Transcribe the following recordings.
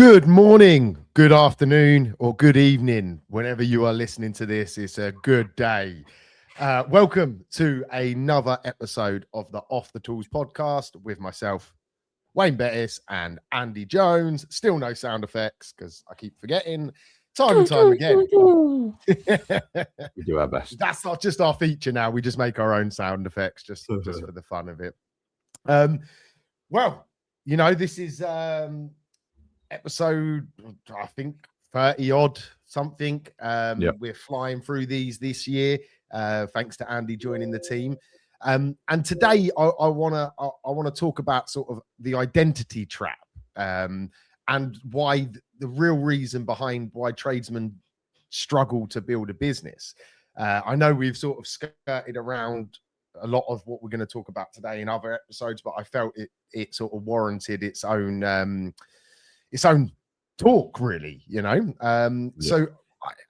Good morning, good afternoon, or good evening. Whenever you are listening to this, it's a good day. Welcome to another episode of the Off the Tools podcast with myself, Wayne Bettess and Andy Jones. Still no sound effects because I keep forgetting time and time again. We do our best. That's not just our feature now. We just make our own sound effects just for the fun of it. Well, you know, this is episode, I think 30 odd something. We're flying through these this year, thanks to Andy joining the team. And today I want to talk about sort of the identity trap, and why the real reason behind why tradesmen struggle to build a business. I know we've sort of skirted around a lot of what we're going to talk about today in other episodes, but I felt it sort of warranted its own talk, really, you know. So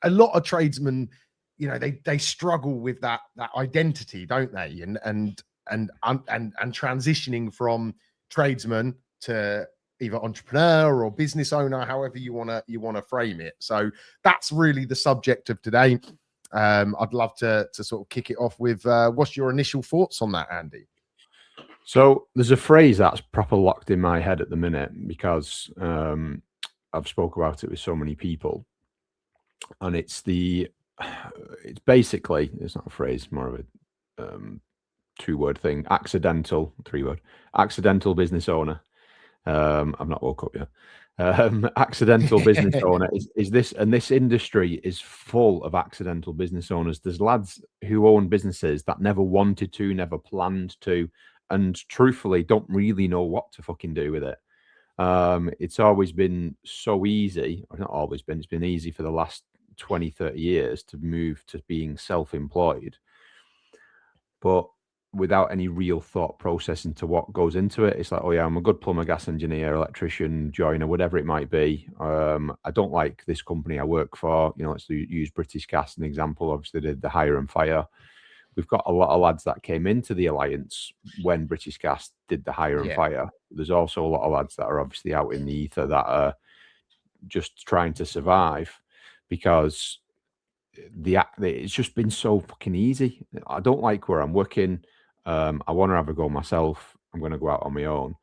a lot of tradesmen, you know, they struggle with that identity, don't they? And transitioning from tradesman to either entrepreneur or business owner, however you want to frame it. So that's really the subject of today. I'd love to sort of kick it off with what's your initial thoughts on that, Andy? So there's a phrase that's proper locked in my head at the minute because I've spoke about it with so many people, and it's basically, it's not a phrase, more of a two-word thing. Accidental business owner. I've not woke up yet. Accidental business owner is this, and this industry is full of accidental business owners. There's lads who own businesses that never wanted to, never planned to, and truthfully don't really know what to fucking do with it. It's always been so easy, or not always been, it's been easy for the last 20, 30 years to move to being self-employed, but without any real thought process into what goes into it. It's like, oh yeah, I'm a good plumber, gas engineer, electrician, joiner, whatever it might be. I don't like this company I work for. You know, let's use British Gas as an example. Obviously, they did the hire and fire. We've got a lot of lads that came into the alliance when British Gas did the hire and fire. There's also a lot of lads that are obviously out in the ether that are just trying to survive because it's just been so fucking easy. I don't like where I'm working. I want to have a go myself. I'm going to go out on my own.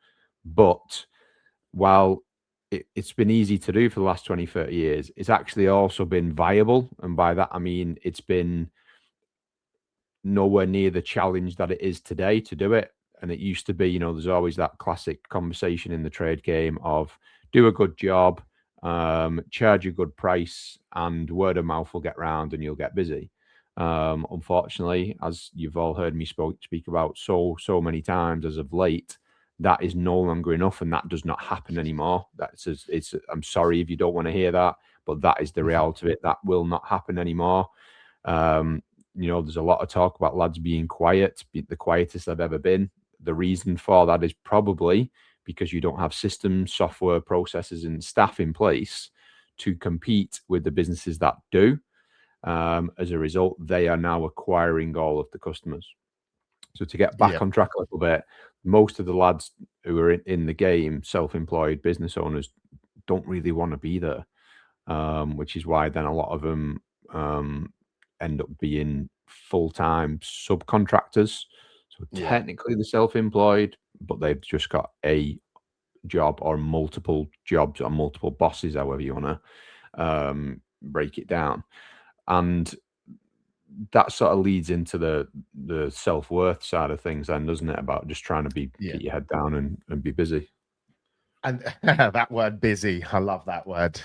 But while it's been easy to do for the last 20, 30 years, it's actually also been viable. And by that, I mean, it's been nowhere near the challenge that it is today to do it. And it used to be, you know, there's always that classic conversation in the trade game of do a good job, charge a good price, and word of mouth will get round and you'll get busy. Unfortunately, as you've all heard me speak about so many times as of late, that is no longer enough, and that does not happen anymore. I'm sorry if you don't want to hear that, but that is the reality of it. That will not happen anymore. You know, there's a lot of talk about lads being quiet, the quietest I've ever been. The reason for that is probably because you don't have systems, software, processes, and staff in place to compete with the businesses that do. As a result, they are now acquiring all of the customers. So to get back on track a little bit, most of the lads who are in the game, self-employed business owners, don't really want to be there, which is why then a lot of them end up being full-time subcontractors. So technically they're self-employed, but they've just got a job or multiple jobs or multiple bosses, however you want to break it down. And that sort of leads into the self-worth side of things then, doesn't it? About just trying to get your head down and be busy. And that word busy, I love that word.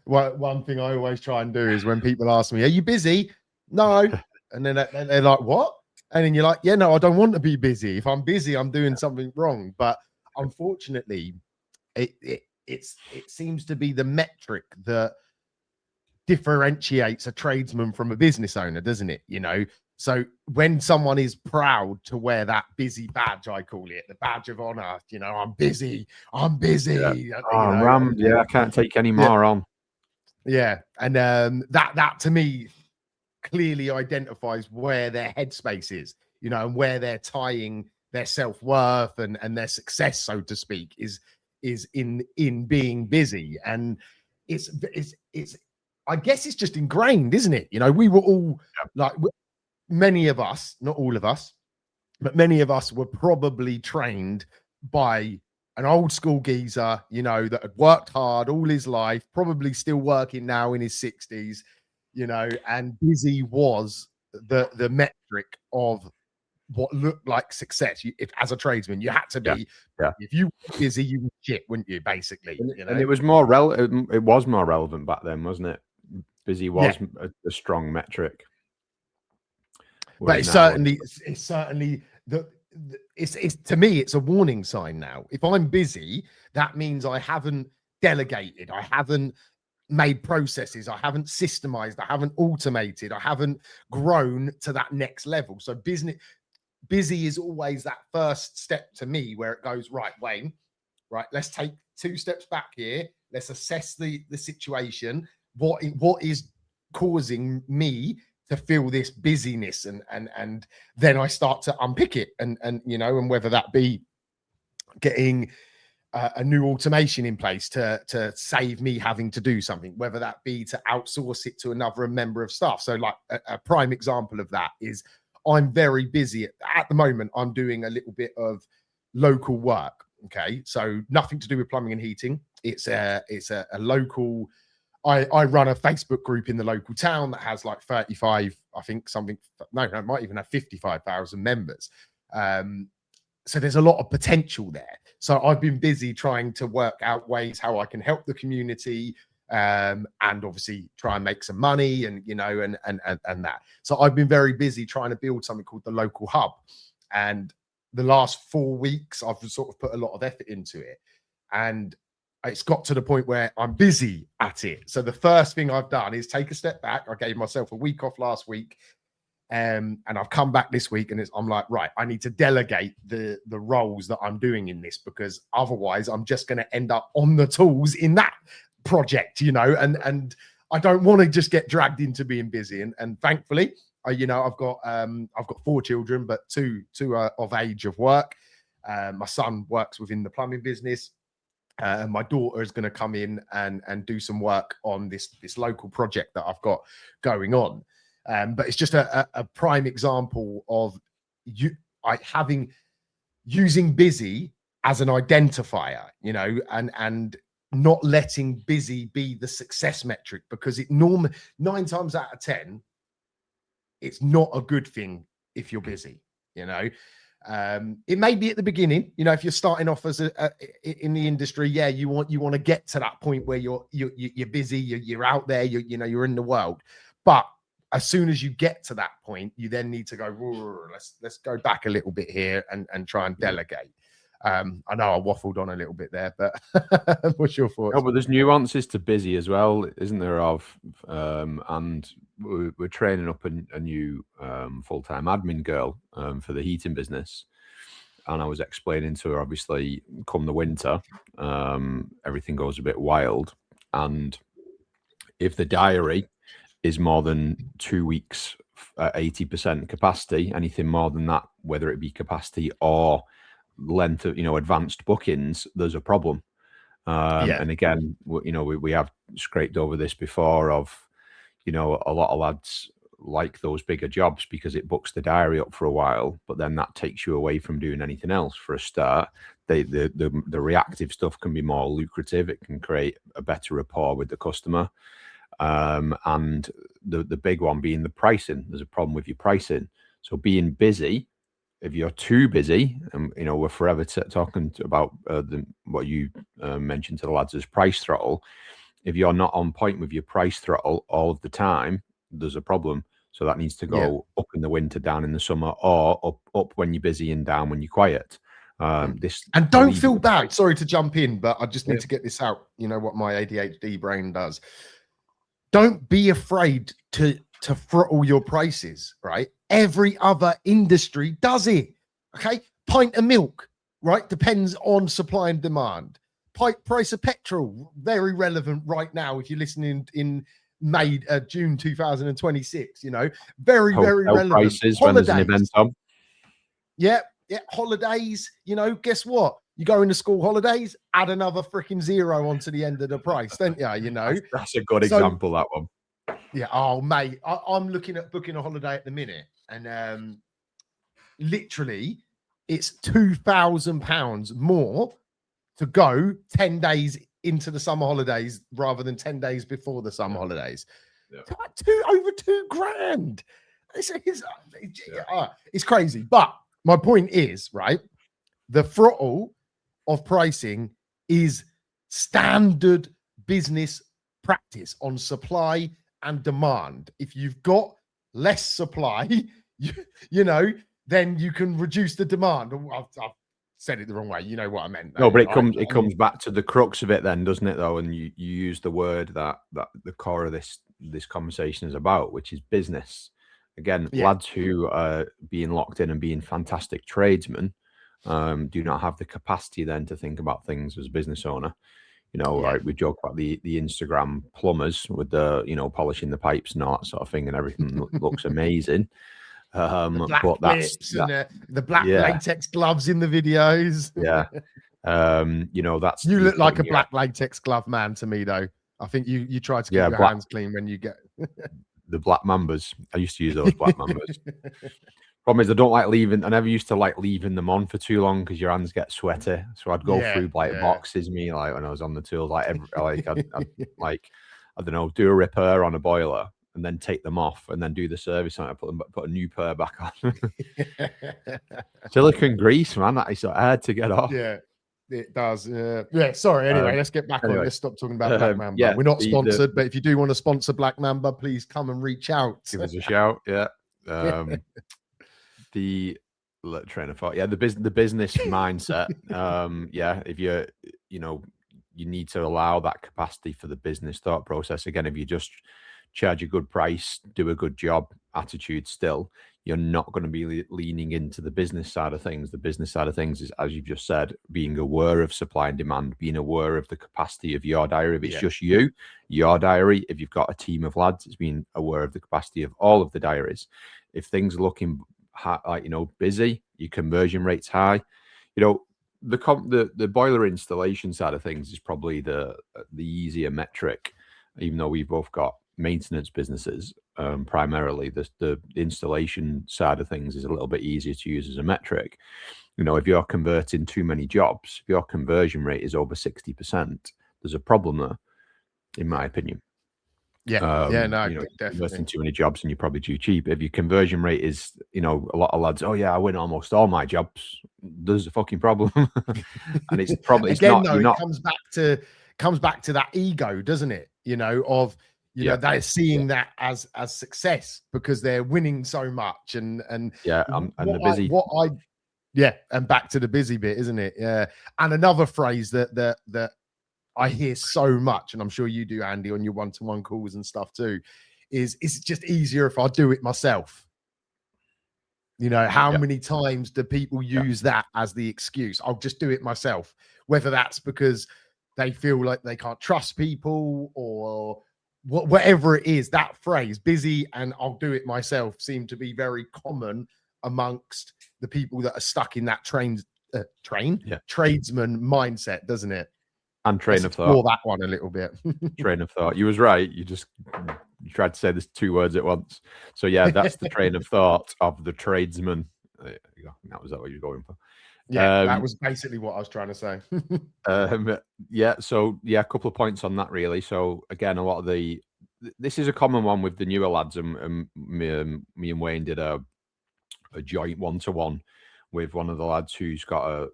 One thing I always try and do is when people ask me, are you busy? No. And then they're like, what? And then you're like, yeah, no, I don't want to be busy. If I'm busy, I'm doing something wrong. But unfortunately, it seems to be the metric that differentiates a tradesman from a business owner, doesn't it? You know, so when someone is proud to wear that busy badge, I call it the badge of honor, you know, I'm busy. I'm rammed. I can't take any more on. Yeah. And that to me clearly identifies where their headspace is, you know, and where they're tying their self-worth and their success, so to speak, is is in being busy, and it's I guess it's just ingrained, isn't it? You know, we were all like, many of us, not all of us, but many of us were probably trained by an old school geezer, you know, that had worked hard all his life, probably still working now in his 60s, you know, and busy was the metric of what looked like success. If as a tradesman, you had to be, if you were busy, you were shit, wouldn't you? Basically, you know? And it was more relevant. It was more relevant back then, wasn't it? Busy was a strong metric. But it's certainly it's to me, it's a warning sign now. If I'm busy, that means I haven't delegated, I haven't made processes, I haven't systemized, I haven't automated, I haven't grown to that next level. So busy is always that first step to me, where it goes, right, Wayne, right, let's take 2 steps back here. Let's assess the situation. What is causing me to feel this busyness, and then I start to unpick it, and you know, and whether that be getting a new automation in place to save me having to do something, whether that be to outsource it to another member of staff. So like a prime example of that is, I'm very busy at the moment. I'm doing a little bit of local work. Okay, so nothing to do with plumbing and heating. It's a local. I run a Facebook group in the local town that has like 35, I think something. No, it might even have 55,000 members. So there's a lot of potential there. So I've been busy trying to work out ways how I can help the community, and obviously try and make some money, and you know, and that. So I've been very busy trying to build something called the local hub, and the last 4 weeks I've sort of put a lot of effort into it, and it's got to the point where I'm busy at it. So the first thing I've done is take a step back. I gave myself a week off last week, and I've come back this week, and I'm like, right, I need to delegate the roles that I'm doing in this, because otherwise I'm just going to end up on the tools in that project, you know, and I don't want to just get dragged into being busy. And thankfully, you know, I've got 4 children, but two are of age of work. My son works within the plumbing business. And my daughter is going to come in and do some work on this local project that I've got going on. But it's just a prime example of using busy as an identifier, you know, and not letting busy be the success metric, because it 9 times out of 10, it's not a good thing if you're busy, you know. It may be at the beginning, you know, if you're starting off as in the industry, you want to get to that point where you're busy, you're out there, you know, you're in the world. But as soon as you get to that point, you then need to go, let's go back a little bit here and try and delegate. I know I waffled on a little bit there, but what's your thoughts? No, but there's nuances to busy as well, isn't there? And we're training up a new full-time admin girl for the heating business, and I was explaining to her, obviously, come the winter, everything goes a bit wild, and if the diary is more than 2 weeks at 80% capacity, anything more than that, whether it be capacity or length of, you know, advanced bookings, there's a problem. And again, you know, we have scraped over this before of, you know, a lot of lads like those bigger jobs because it books the diary up for a while, but then that takes you away from doing anything else. For a start, the reactive stuff can be more lucrative. It can create a better rapport with the customer. And the big one being the pricing. There's a problem with your pricing. So being busy, if you're too busy, and you know, we're forever talking about what you mentioned to the lads as price throttle. If you're not on point with your price throttle all of the time, there's a problem. So that needs to go up in the winter, down in the summer, or up when you're busy and down when you're quiet. And don't feel bad. Sorry to jump in, but I just need to get this out. You know what my ADHD brain does. Don't be afraid to throttle your prices, right? Every other industry does it. Okay, pint of milk, right? Depends on supply and demand. Price of petrol, very relevant right now. If you're listening in May, June 2026, you know, very relevant. Prices when there's an event on. Yeah, holidays. You know, guess what? You go into school holidays, add another freaking zero onto the end of the price, don't you? You know, that's a good example, that one. Yeah. Oh, mate, I'm looking at booking a holiday at the minute, and literally, it's £2,000 more to go 10 days into the summer holidays rather than 10 days before the summer holidays. Yeah. Over £2,000. It's crazy. But my point is, right, the throttle of pricing is standard business practice on supply and demand. If you've got less supply, you know, then you can reduce the demand. I've said it the wrong way. You know what I meant. No, but it comes back to the crux of it then, doesn't it, though? And you use the word that the core of this conversation is about, which is business. Again, lads who are being locked in and being fantastic tradesmen do not have the capacity then to think about things as a business owner. You know, like we joke about the Instagram plumbers with the, you know, polishing the pipes and all that sort of thing, and everything looks amazing. The black whips and the black latex gloves in the videos. Yeah. You know, that's you look like a black latex glove man to me, though. I think you try to keep your hands clean when you get the black mambas. I used to use those black mambas. Problem is, I don't like leaving. I never used to like leaving them on for too long because your hands get sweaty. So I'd go through like boxes, like when I was on the tools, I'd like I don't know, do a repair on a boiler and then take them off and then do the service on it, put a new pair back on. Silicone grease, man, that is so hard to get off. Yeah, it does. Yeah, sorry. Anyway, let's get back on. Let's stop talking about Black Mamba. Yeah, we're not sponsored, but if you do want to sponsor Black Mamba, please come and reach out. Give us a shout. Yeah. The train of thought. Yeah, the business mindset. If you need to allow that capacity for the business thought process. Again, if you just charge a good price, do a good job, attitude still, you're not going to be leaning into the business side of things. The business side of things is, as you've just said, being aware of supply and demand, being aware of the capacity of your diary. If it's just your diary, if you've got a team of lads, it's being aware of the capacity of all of the diaries. If things are looking like, busy, your conversion rate's high, the boiler installation side of things is probably the easier metric, even though we've both got maintenance businesses. Primarily the installation side of things is a little bit easier to use as a metric. If you're converting too many jobs, if your conversion rate is over 60%, there's a problem there, in my opinion. Definitely. Investing too many jobs and you're probably too cheap. If your conversion rate is, a lot of lads, I win almost all my jobs, there's a fucking problem. And it's probably it comes back to that ego, doesn't it? They're seeing that as success because they're winning so much and the busy. And back to the busy bit, isn't it? Yeah. And another phrase that I hear so much, and I'm sure you do, Andy, on your one-to-one calls and stuff too, is it's just easier if I do it myself. How many times do people use that as the excuse? I'll just do it myself, whether that's because they feel like they can't trust people or whatever it is. That phrase, busy and I'll do it myself, seem to be very common amongst the people that are stuck in that tradesman mindset, doesn't it? And train of thought. That one a little bit. Train of thought. You was right. You tried to say there's two words at once. So yeah, that's the train of thought of the tradesman. That was what you were going for. Yeah, that was basically what I was trying to say. A couple of points on that really. So again, a lot of this is a common one with the newer lads, and me and Wayne did a joint one-to-one with one of the lads who's got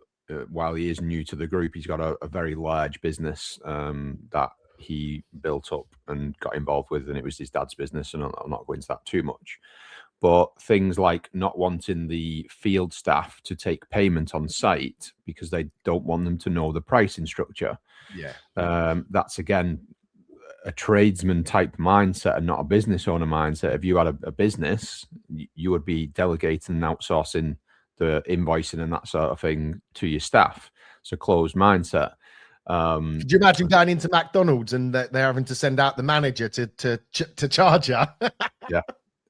while he is new to the group, he's got a very large business that he built up and got involved with, and it was his dad's business, and I'll not go into that too much. But things like not wanting the field staff to take payment on site because they don't want them to know the pricing structure. Yeah. That's, again, a tradesman type mindset and not a business owner mindset. If you had a business, you would be delegating and outsourcing the invoicing and that sort of thing to your staff. It's a closed mindset. Could you imagine going into McDonald's and they're having to send out the manager to charge you? Yeah,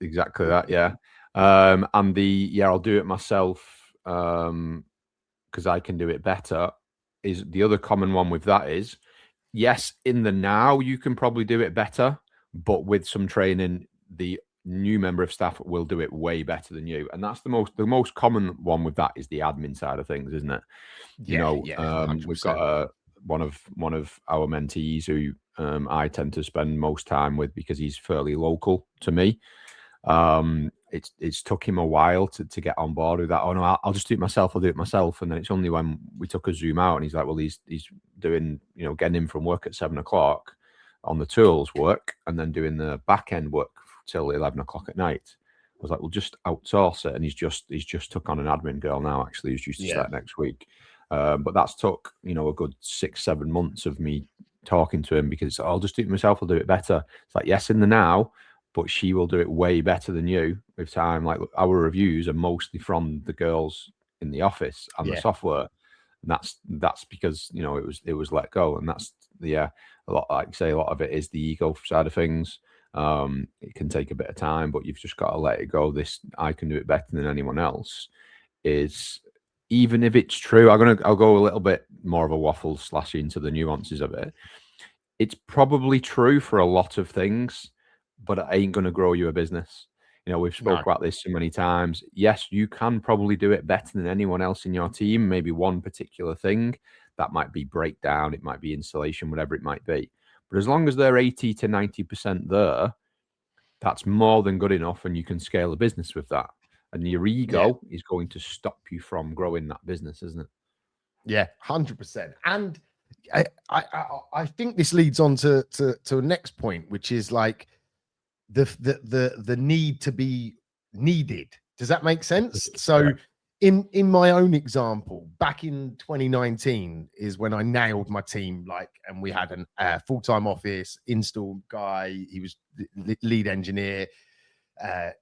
exactly that. Yeah. And I'll do it myself because I can do it better. is the other common one with that is, yes, in the now you can probably do it better, but with some training, the new member of staff will do it way better than you. And that's the most common one with that is the admin side of things, isn't it? Yeah, We've got one of our mentees who I tend to spend most time with because he's fairly local to me. It's took him a while to get on board with that. Oh no, I'll just do it myself. I'll do it myself. And then it's only when we took a Zoom out and he's like, well, he's doing, getting in from work at 7 o'clock on the tools work and then doing the back end work till 11 o'clock at night. I was like, well, just outsource it. And he's just took on an admin girl now, actually, who's due to start next week. But that's took, a good 6-7 months of me talking to him because I'll just do it myself. I'll do it better. It's like, yes, in the now, but she will do it way better than you with time. Like our reviews are mostly from the girls in the office and the software. And that's because, it was let go. And that's a lot, like say, a lot of it is the ego side of things. It can take a bit of time, but you've just got to let it go. This, I can do it better than anyone else, is, even if it's true, I'll go a little bit more of a waffle / into the nuances of it. It's probably true for a lot of things, but it ain't going to grow you a business. We've spoke about this so many times. Yes, you can probably do it better than anyone else in your team. Maybe one particular thing that might be breakdown, it might be installation, whatever it might be. But as long as they're 80 to 90% there, that's more than good enough, and you can scale a business with that. And your ego is going to stop you from growing that business, isn't it? Yeah, 100%. And I think this leads on to a next point, which is like the need to be needed. Does that make sense? So in my own example, back in 2019 is when I nailed my team, and we had a full-time office install guy. He was the lead engineer,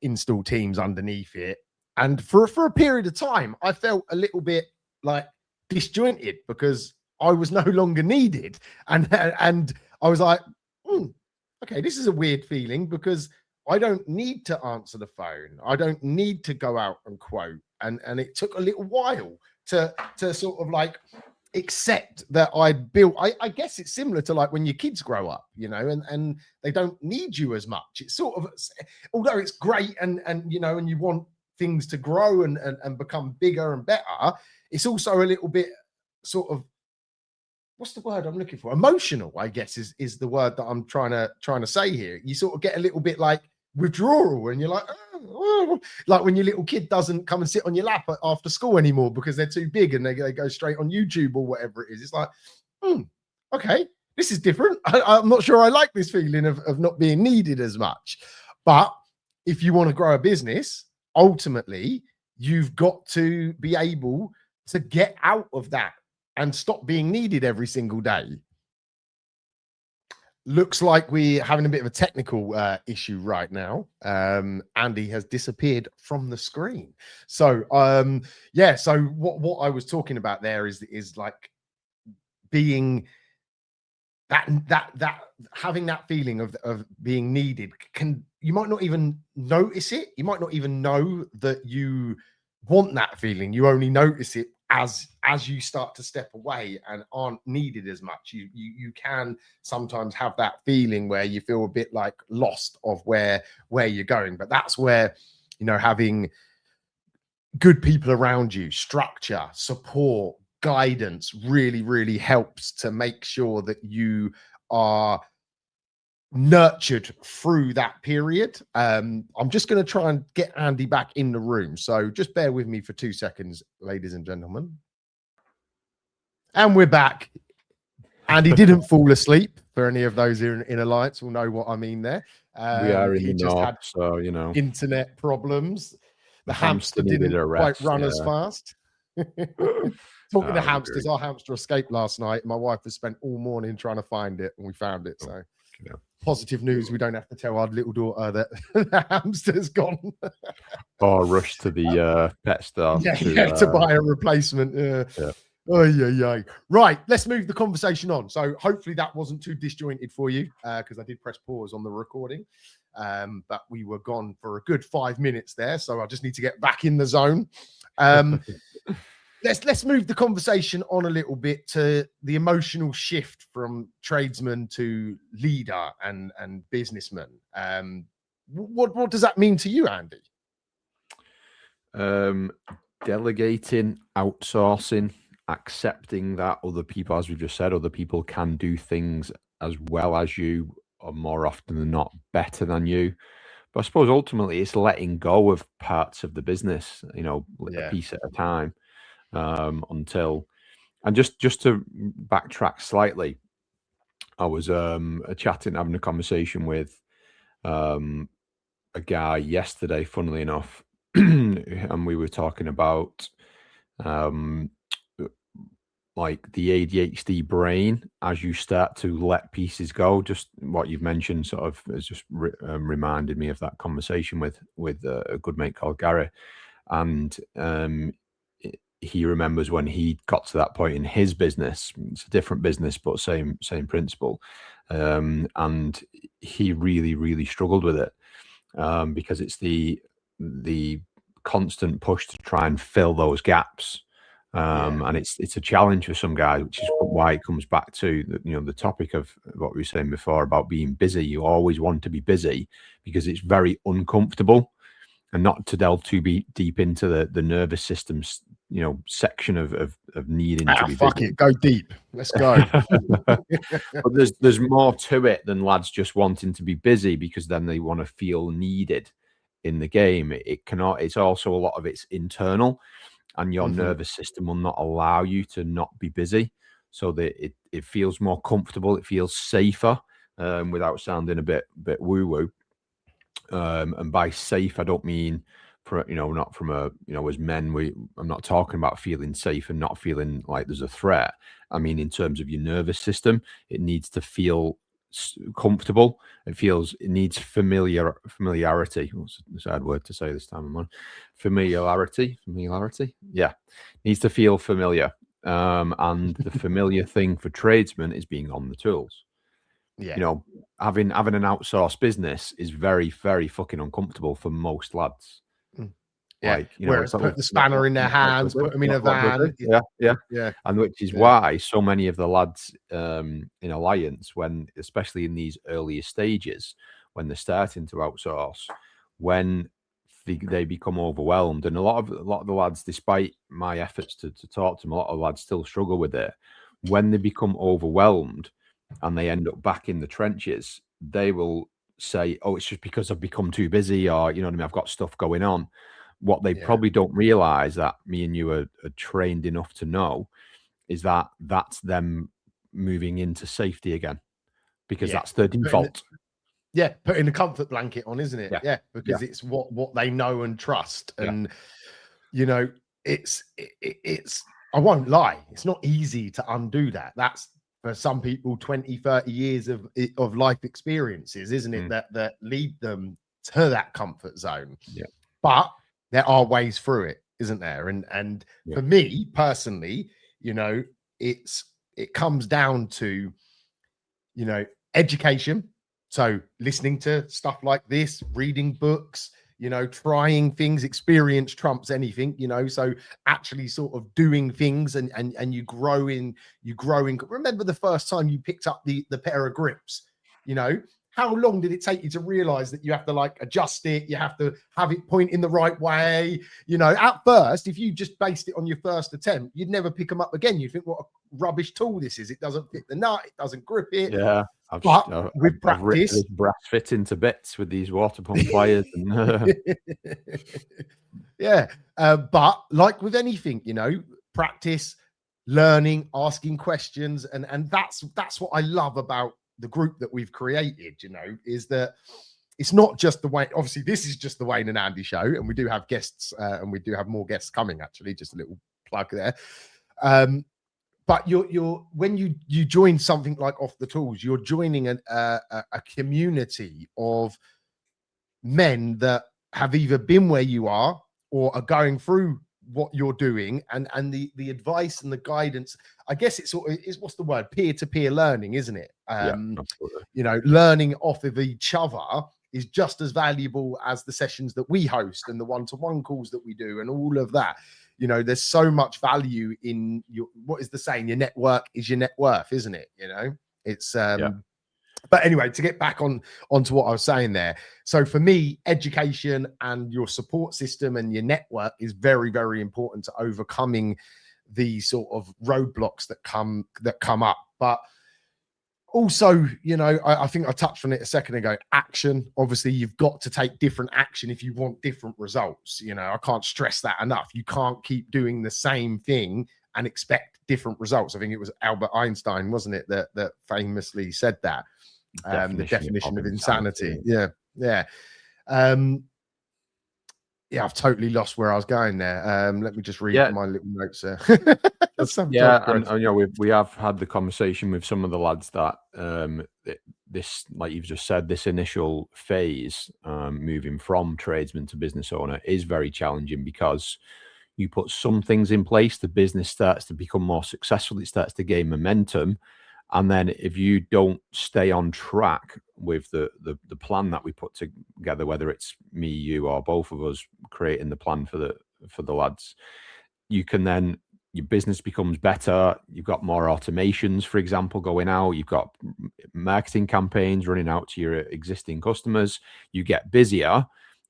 install teams underneath it. And for a period of time, I felt a little bit like disjointed because I was no longer needed. And I was like, okay, this is a weird feeling because I don't need to answer the phone. I don't need to go out and quote. And it took a little while to sort of like accept that I'd built. I guess it's similar to like when your kids grow up, and they don't need you as much. It's sort of, although it's great and you want things to grow and become bigger and better, it's also a little bit sort of, what's the word I'm looking for? Emotional, I guess, is the word that I'm trying to say here. You sort of get a little bit like withdrawal, and you're like, like when your little kid doesn't come and sit on your lap after school anymore because they're too big and they go straight on YouTube or whatever it is. It's like, okay, this is different. I'm not sure I like this feeling of not being needed as much. But if you want to grow a business, ultimately, you've got to be able to get out of that and stop being needed every single day. Looks like we're having a bit of a technical issue right now. Andy has disappeared from the screen. So, so what I was talking about there is like being that having that feeling of being needed. You might not even notice it. You might not even know that you want that feeling. You only notice it as you start to step away and aren't needed as much. You can sometimes have that feeling where you feel a bit like lost of where you're going. But that's where, having good people around you, structure, support, guidance really, really helps to make sure that you are nurtured through that period. I'm just going to try and get Andy back in the room, so just bear with me for 2 seconds, ladies and gentlemen. And we're back. Andy didn't fall asleep. For any of those in Alliance will know what I mean there. We are in he the just north, had so internet problems. The hamster didn't quite run as fast. Talking to hamsters, our hamster escaped last night. My wife has spent all morning trying to find it, and we found it. So positive news, we don't have to tell our little daughter that the hamster's gone. Or rush to the pet store. To buy a replacement. Yeah. Oh, yeah. Right, let's move the conversation on. So hopefully that wasn't too disjointed for you, because I did press pause on the recording. But we were gone for a good 5 minutes there, so I just need to get back in the zone. let's move the conversation on a little bit to the emotional shift from tradesman to leader and businessman. What does that mean to you, Andy? Delegating, outsourcing, accepting that other people, as we just said, other people can do things as well as you, or more often than not better than you. But I suppose ultimately it's letting go of parts of the business, a piece at a time, until, and just to backtrack slightly, I was having a conversation with a guy yesterday, funnily enough, and we were talking about like the ADHD brain as you start to let pieces go. Just what you've mentioned sort of has just reminded me of that conversation with a good mate called Gary, and he remembers when he got to that point in his business. It's a different business, but same principle, and he really struggled with it, because it's the constant push to try and fill those gaps. And it's a challenge for some guys, which is why it comes back to the topic of what we were saying before about being busy. You always want to be busy because it's very uncomfortable, and not to delve too deep into the nervous system's section of needing to be fuck busy. it, go deep, let's go. But there's more to it than lads just wanting to be busy because then they want to feel needed in the game. It's also a lot of it's internal, and your nervous system will not allow you to not be busy, so that it feels more comfortable, it feels safer, without sounding a bit woo woo. And by safe, I don't mean not from a as men, I'm not talking about feeling safe and not feeling like there's a threat. I mean, in terms of your nervous system, it needs to feel comfortable. It needs familiarity. What's the sad word to say this time of month? Familiarity. Yeah, needs to feel familiar. And the familiar thing for tradesmen is being on the tools. Having an outsourced business is very fucking uncomfortable for most lads. Whereas put the spanner in their hands, put them in a van. Yeah. And which is why so many of the lads in Alliance, especially in these earlier stages, when they're starting to outsource, when they become overwhelmed, and a lot of the lads, despite my efforts to talk to them, a lot of lads still struggle with it. When they become overwhelmed and they end up back in the trenches, they will say, "Oh, it's just because I've become too busy," or I've got stuff going on. What they probably don't realize, that me and you are trained enough to know, is that that's them moving into safety again, because that's their default. Putting the comfort blanket on, isn't it? Because it's what they know and trust. And it's I won't lie, it's not easy to undo that. That's for some people 20, 30 years of life experiences, isn't it? That lead them to that comfort zone. But there are ways through it, isn't there? And for me personally, it comes down to education. So listening to stuff like this, reading books, trying things. Experience trumps anything, so actually sort of doing things, and you grow in. Remember the first time you picked up the pair of grips, how long did it take you to realize that you have to adjust it? You have to have it point in the right way. At first, if you just based it on your first attempt, you'd never pick them up again. You'd think, what a rubbish tool this is. It doesn't fit the nut. It doesn't grip it. Yeah. With practice, I've ripped this brass fit into bits with these water pump pliers. And, but like with anything, practice, learning, asking questions, and that's what I love about the group that we've created, is that it's not just the way. Obviously, this is just the Wayne and Andy show, and we do have guests, and we do have more guests coming. Actually, just a little plug there. But you're when you join something like Off the Tools, you're joining a community of men that have either been where you are or are going through what you're doing, and the advice and the guidance. I guess it's what's the word, peer-to-peer learning, isn't it? Learning off of each other is just as valuable as the sessions that we host and the one-to-one calls that we do and all of that. You know, there's so much value in your, what is the saying? Your network is your net worth, isn't it? You know, it's, but anyway, to get back onto what I was saying there. So for me, education and your support system and your network is very, very important to overcoming the sort of roadblocks that come up. But also, you know, I think I touched on it a second ago. Action. Obviously, you've got to take different action if you want different results. You know, I can't stress that enough. You can't keep doing the same thing and expect different results. I think it was Albert Einstein, wasn't it, that famously said that. The definition of insanity. Yeah. I've totally lost where I was going there. Let me just read my little notes there. And you know, we have had the conversation with some of the lads that this, like you've just said, this initial phase, moving from tradesman to business owner, is very challenging because you put some things in place, the business starts to become more successful, it starts to gain momentum. And then if you don't stay on track with the plan that we put together, whether it's me, you, or both of us creating the plan for the lads, you can then, your business becomes better. You've got more automations, for example, going out. You've got marketing campaigns running out to your existing customers. You get busier.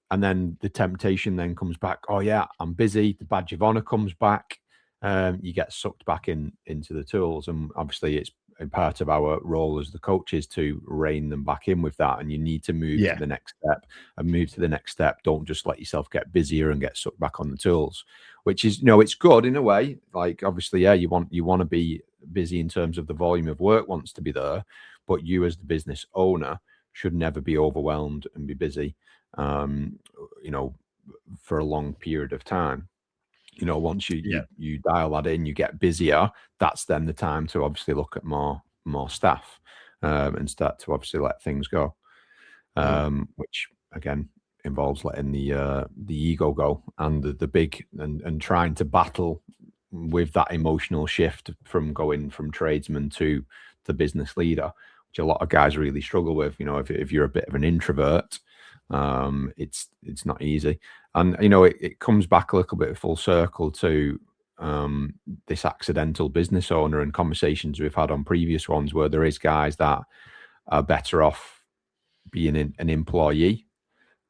And then the temptation then comes back. Oh yeah, I'm busy. The badge of honor comes back. You get sucked back into the tools. And obviously it's part of our role as the coaches to rein them back in with that. And you need to move to the next step and move to the next step. Don't just let yourself get busier and get sucked back on the tools, which is, you know, it's good in a way. Like obviously, you want to be busy in terms of the volume of work wants to be there, but you as the business owner should never be overwhelmed and be busy, you know, for a long period of time. You know, once you dial that in, you get busier. That's then the time to obviously look at more staff and start to obviously let things go, which again involves letting the ego go and the big and trying to battle with that emotional shift from going from tradesman to the business leader, which a lot of guys really struggle with. You know, if you're a bit of an introvert, it's not easy. And, you know, it comes back a little bit full circle to this accidental business owner and conversations we've had on previous ones where there is guys that are better off being an employee.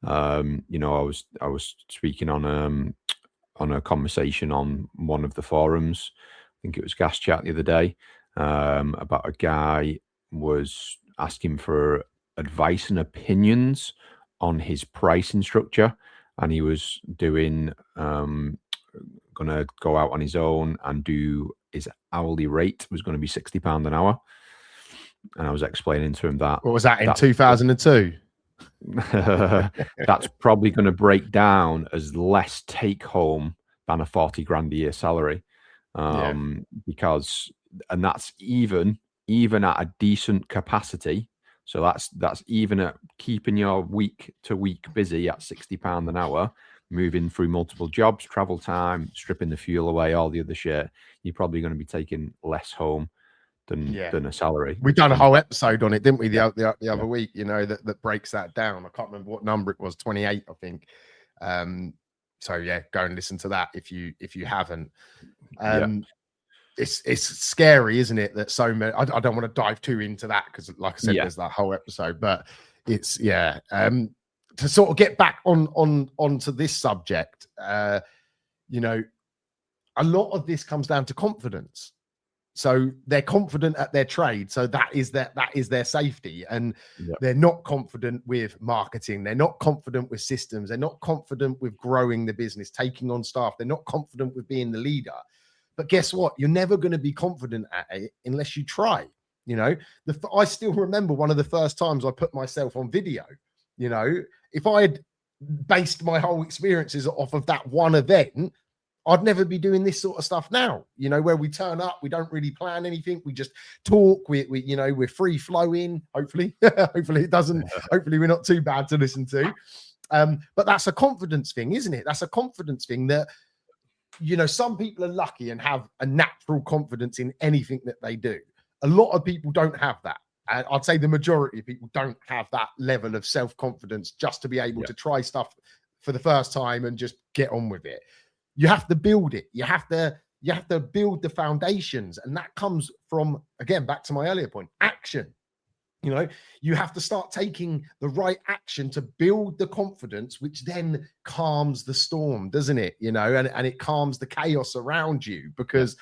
You know, I was speaking on a conversation on one of the forums. I think it was Gas Chat the other day, about a guy was asking for advice and opinions on his pricing structure. And he was doing, going to go out on his own and do his hourly rate was going to be £60 an hour. And I was explaining to him that. What was that in 2002? That's probably going to break down as less take home than a 40 grand a year salary. Because, and that's even at a decent capacity. So that's even at keeping your week to week busy at £60 an hour, moving through multiple jobs, travel time, stripping the fuel away, all the other shit. You're probably going to be taking less home than a salary. We've done a whole episode on it, didn't we? The other week, you know, that breaks that down. I can't remember what number it was, 28, I think. So yeah, go and listen to that if you haven't. It's scary, isn't it? That so many. I don't want to dive too into that because, like I said, there's that whole episode. But it's to sort of get back onto this subject. You know, a lot of this comes down to confidence. So they're confident at their trade, so that is their safety, and they're not confident with marketing. They're not confident with systems. They're not confident with growing the business, taking on staff. They're not confident with being the leader. But guess what? You're never going to be confident at it unless you try. You know, I still remember one of the first times I put myself on video. You know, if I had based my whole experiences off of that one event, I'd never be doing this sort of stuff now. You know, where we turn up, we don't really plan anything. We just talk. We you know, we're free flowing. Hopefully, hopefully it doesn't. Hopefully we're not too bad to listen to. But that's a confidence thing, isn't it? That's a confidence thing that, you know, some people are lucky and have a natural confidence in anything that they do. A lot of people don't have that. And I'd say the majority of people don't have that level of self-confidence just to be able to try stuff for the first time and just get on with it. You have to build it. You have to build the foundations. And that comes from, again, back to my earlier point, action. You know, you have to start taking the right action to build the confidence, which then calms the storm, doesn't it? You know, and it calms the chaos around you, because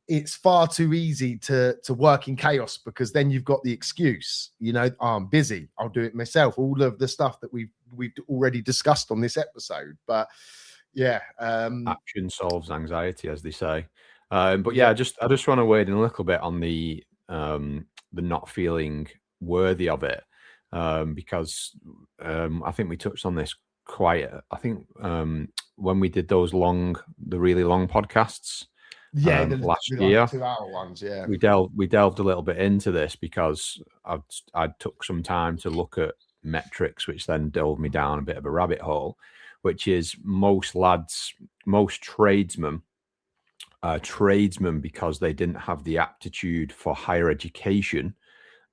it's far too easy to work in chaos, because then you've got the excuse, you know, oh, I'm busy, I'll do it myself. All of the stuff that we've already discussed on this episode. But yeah, action solves anxiety, as they say. But yeah, I just want to wade in a little bit on the not feeling worthy of it, because I think we touched on this quite. I think when we did those the really long podcasts, last year, 2-hour ones, we delved a little bit into this, because I took some time to look at metrics, which then delved me down a bit of a rabbit hole, which is most tradesmen, because they didn't have the aptitude for higher education,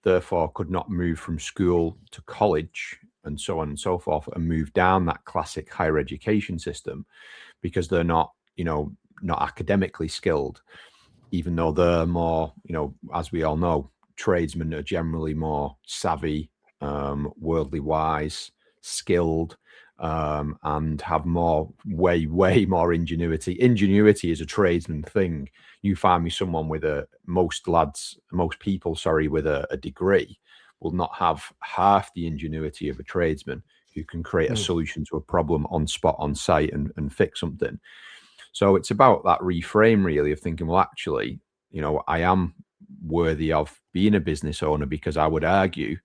therefore could not move from school to college and so on and so forth, and move down that classic higher education system, because they're not academically skilled, even though they're more, as we all know, tradesmen are generally more savvy, worldly wise, skilled, and have way more ingenuity. Ingenuity is a tradesman thing. You find me someone with most people with a degree will not have half the ingenuity of a tradesman who can create a solution to a problem on spot, on site, and fix something. So it's about that reframe, really, of thinking, well, actually, I am worthy of being a business owner, because I would argue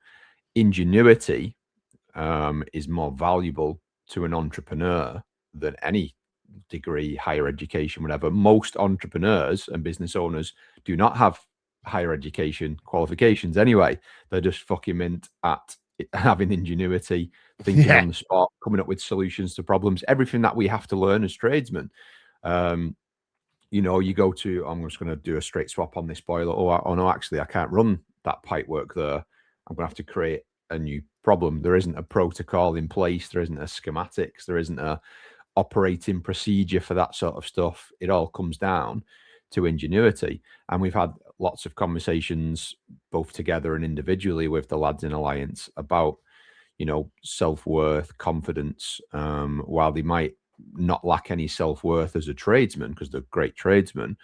ingenuity is more valuable to an entrepreneur than any degree, higher education, whatever. Most entrepreneurs and business owners do not have higher education qualifications anyway. They're just fucking mint at having ingenuity, thinking on the spot, coming up with solutions to problems, everything that we have to learn as tradesmen. You go to, I'm just going to do a straight swap on this boiler. Oh no, actually, I can't run that pipe work there. I'm going to have to create a new problem. There isn't a protocol in place. There isn't a schematics. There isn't a operating procedure for that sort of stuff. It all comes down to ingenuity. And we've had lots of conversations, both together and individually, with the lads in Alliance about, self-worth, confidence, while they might not lack any self-worth as a tradesman, because they're great tradesmen.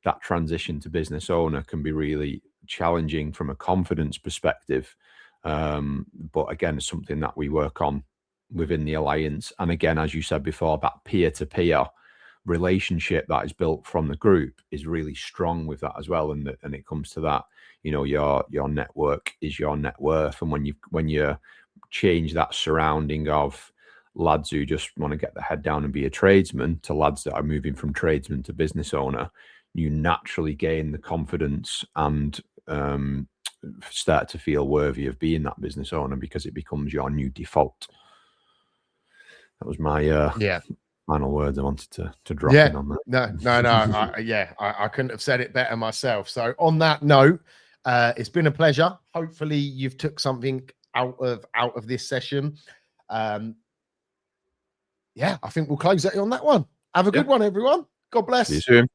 That transition to business owner can be really challenging from a confidence perspective. But again, it's something that we work on within the Alliance. And again, as you said before, that peer-to-peer relationship that is built from the group is really strong with that as well. And it comes to that, your network is your net worth. And when you change that surrounding of lads who just want to get their head down and be a tradesman to lads that are moving from tradesman to business owner, you naturally gain the confidence and start to feel worthy of being that business owner, because it becomes your new default. That was my final words I wanted to drop in on that. No. I couldn't have said it better myself. So on that note, it's been a pleasure. Hopefully you've took something out of this session. I think we'll close it on that one. Have a good one, everyone. God bless. See you soon.